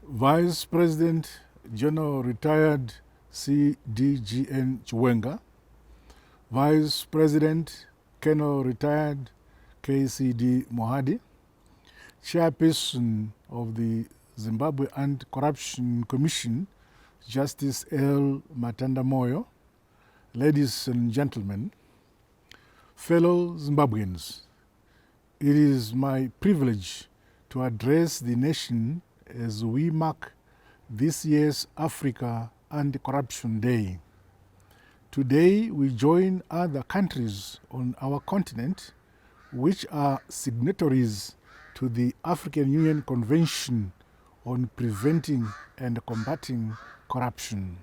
Vice President General Retired CDGN Chiwenga, Vice President Colonel Retired KCD Mohadi, Chairperson of the Zimbabwe Anti-Corruption Commission, Justice L. Matanda Moyo, ladies and gentlemen, fellow Zimbabweans, it is my privilege to address the nation as we mark this year's Africa Anti-Corruption Day. Today, we join other countries on our continent which are signatories to the African Union Convention on Preventing and Combating Corruption.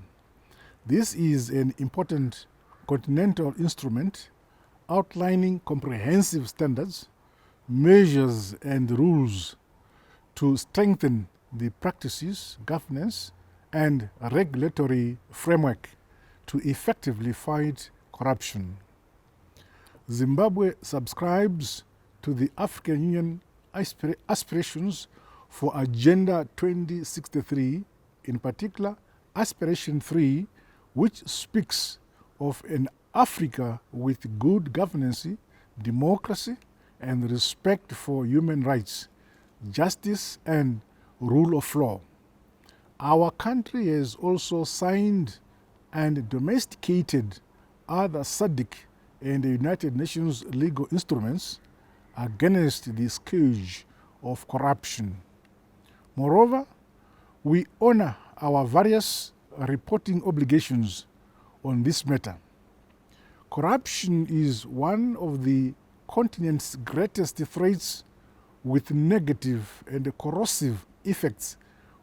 This is an important continental instrument outlining comprehensive standards, measures, and rules to strengthen the practices, governance, and regulatory framework to effectively fight corruption. Zimbabwe subscribes to the African Union aspirations for Agenda 2063, in particular Aspiration 3, which speaks of an Africa with good governance, democracy, and respect for human rights, justice, and rule of law. Our country has also signed and domesticated other SADC and the United Nations legal instruments against the scourge of corruption. Moreover, we honor our various reporting obligations on this matter. Corruption is one of the continent's greatest threats, with negative and corrosive effects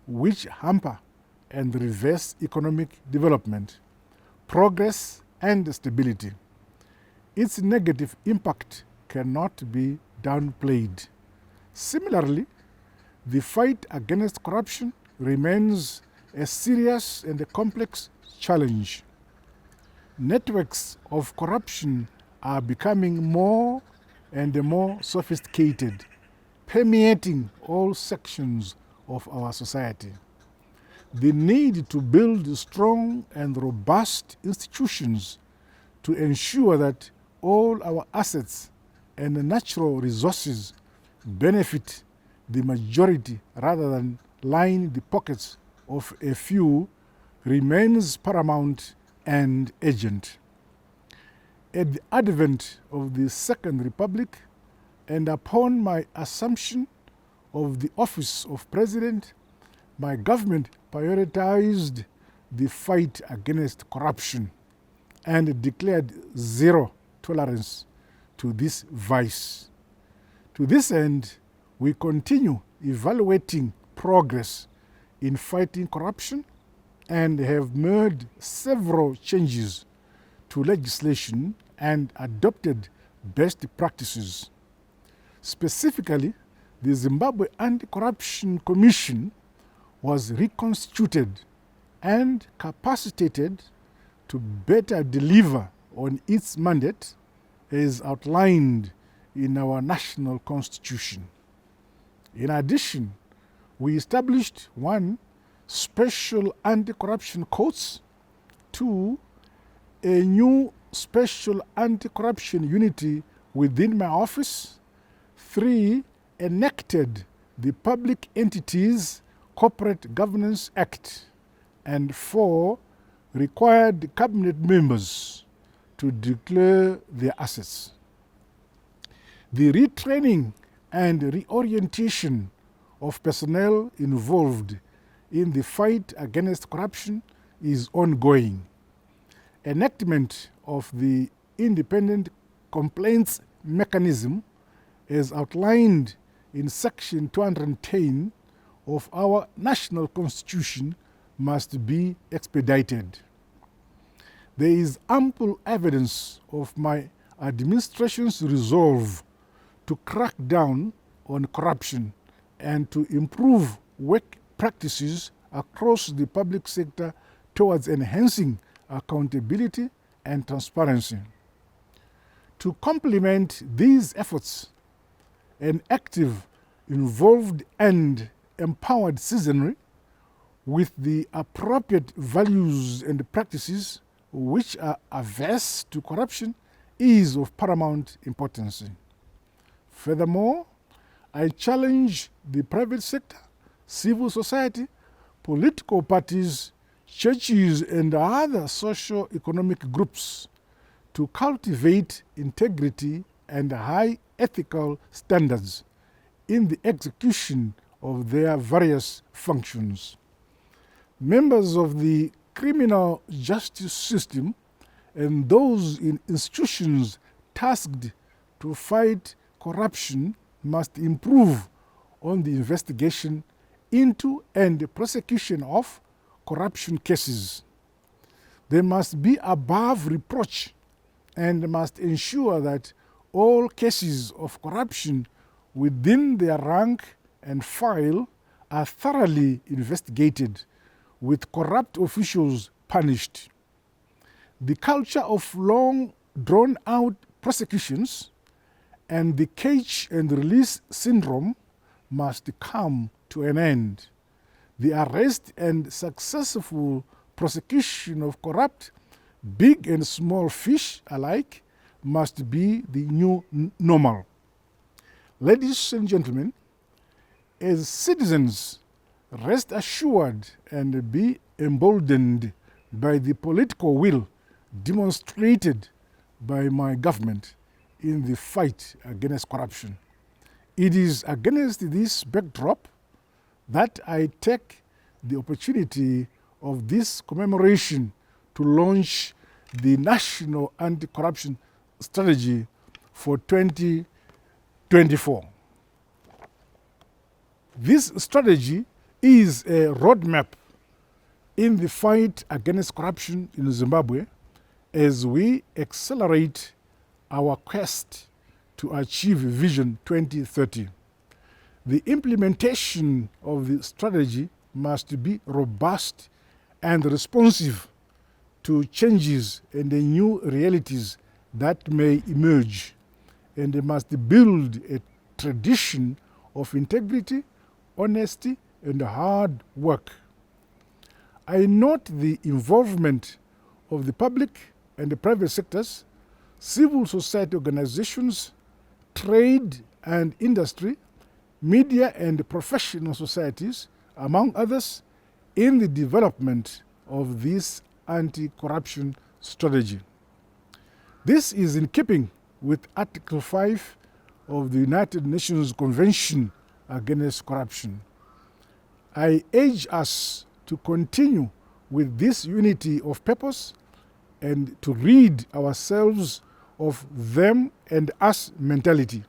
which hamper and reverse economic development, progress, and stability. Its negative impact cannot be downplayed. Similarly, the fight against corruption remains a serious and a complex challenge. Networks of corruption are becoming more and more sophisticated, permeating all sections of our society. The need to build strong and robust institutions to ensure that all our assets and natural resources benefit the majority rather than line the pockets of a few remains paramount and urgent. At the advent of the Second Republic, and upon my assumption of the office of President, my government prioritized the fight against corruption and declared zero tolerance to this vice. To this end, we continue evaluating progress in fighting corruption and have made several changes to legislation and adopted best practices. Specifically, the Zimbabwe Anti-Corruption Commission was reconstituted and capacitated to better deliver on its mandate as outlined in our national constitution. In addition, we established 1. Special anti-corruption courts, 2. A new special anti-corruption unity within my office, 3. Enacted the Public Entities Corporate Governance Act, and 4. Required cabinet members to declare their assets. The retraining and reorientation of personnel involved in the fight against corruption is ongoing. Enactment of the independent complaints mechanism, as outlined in Section 210 of our national constitution, must be expedited. There is ample evidence of my administration's resolve to crack down on corruption and to improve work practices across the public sector towards enhancing accountability and transparency. To complement these efforts, an active, involved, and empowered citizenry with the appropriate values and practices which are averse to corruption is of paramount importance. Furthermore, I challenge the private sector, civil society, political parties, churches, and other socio-economic groups to cultivate integrity and high ethical standards in the execution of their various functions. Members of the criminal justice system and those in institutions tasked to fight corruption must improve on the investigation into and prosecution of corruption cases. They must be above reproach and must ensure that all cases of corruption within their rank and file are thoroughly investigated, with corrupt officials punished. The culture of long drawn-out prosecutions and the catch and release syndrome must come to an end. The arrest and successful prosecution of corrupt, big and small fish alike must be the new normal. Ladies and gentlemen, as citizens, rest assured and be emboldened by the political will demonstrated by my government in the fight against corruption. It is against this backdrop that I take the opportunity of this commemoration to launch the National Anti-Corruption Strategy for 2024. This strategy is a roadmap in the fight against corruption in Zimbabwe as we accelerate our quest to achieve Vision 2030. The implementation of the strategy must be robust and responsive to changes and the new realities that may emerge, and they must build a tradition of integrity, honesty, and hard work. I note the involvement of the public and the private sectors, civil society organizations, trade and industry, media and professional societies, among others, in the development of this anti-corruption strategy. This is in keeping with Article 5 of the United Nations Convention Against Corruption. I urge us to continue with this unity of purpose and to rid ourselves of them and us mentality.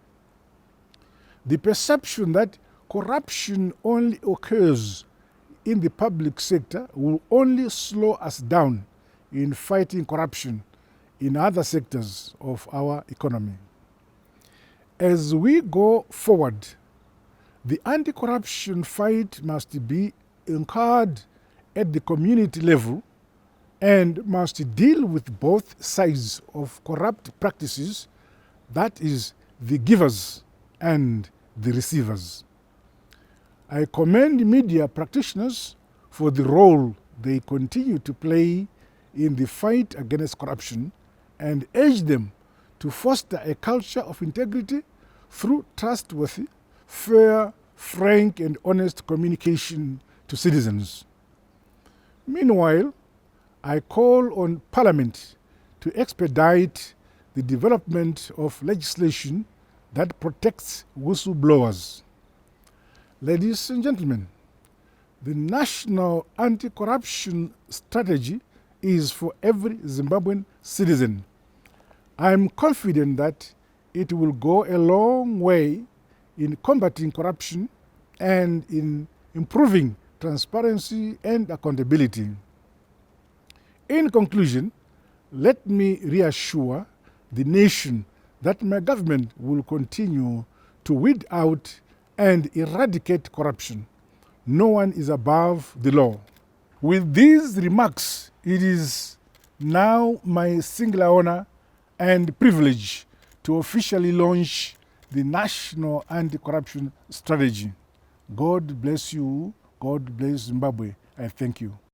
The perception that corruption only occurs in the public sector will only slow us down in fighting corruption in other sectors of our economy. As we go forward, the anti-corruption fight must be anchored at the community level and must deal with both sides of corrupt practices, that is, the givers and the receivers. I commend media practitioners for the role they continue to play in the fight against corruption and urge them to foster a culture of integrity through trustworthy, fair, frank, and honest communication to citizens. Meanwhile, I call on Parliament to expedite the development of legislation that protects whistleblowers. Ladies and gentlemen, the National Anti-Corruption Strategy is for every Zimbabwean citizen. I am confident that it will go a long way in combating corruption and in improving transparency and accountability. In conclusion, let me reassure the nation that my government will continue to weed out and eradicate corruption. No one is above the law. With these remarks, it is now my singular honor and privilege to officially launch the National Anti-Corruption Strategy. God bless you. God bless Zimbabwe. Thank you.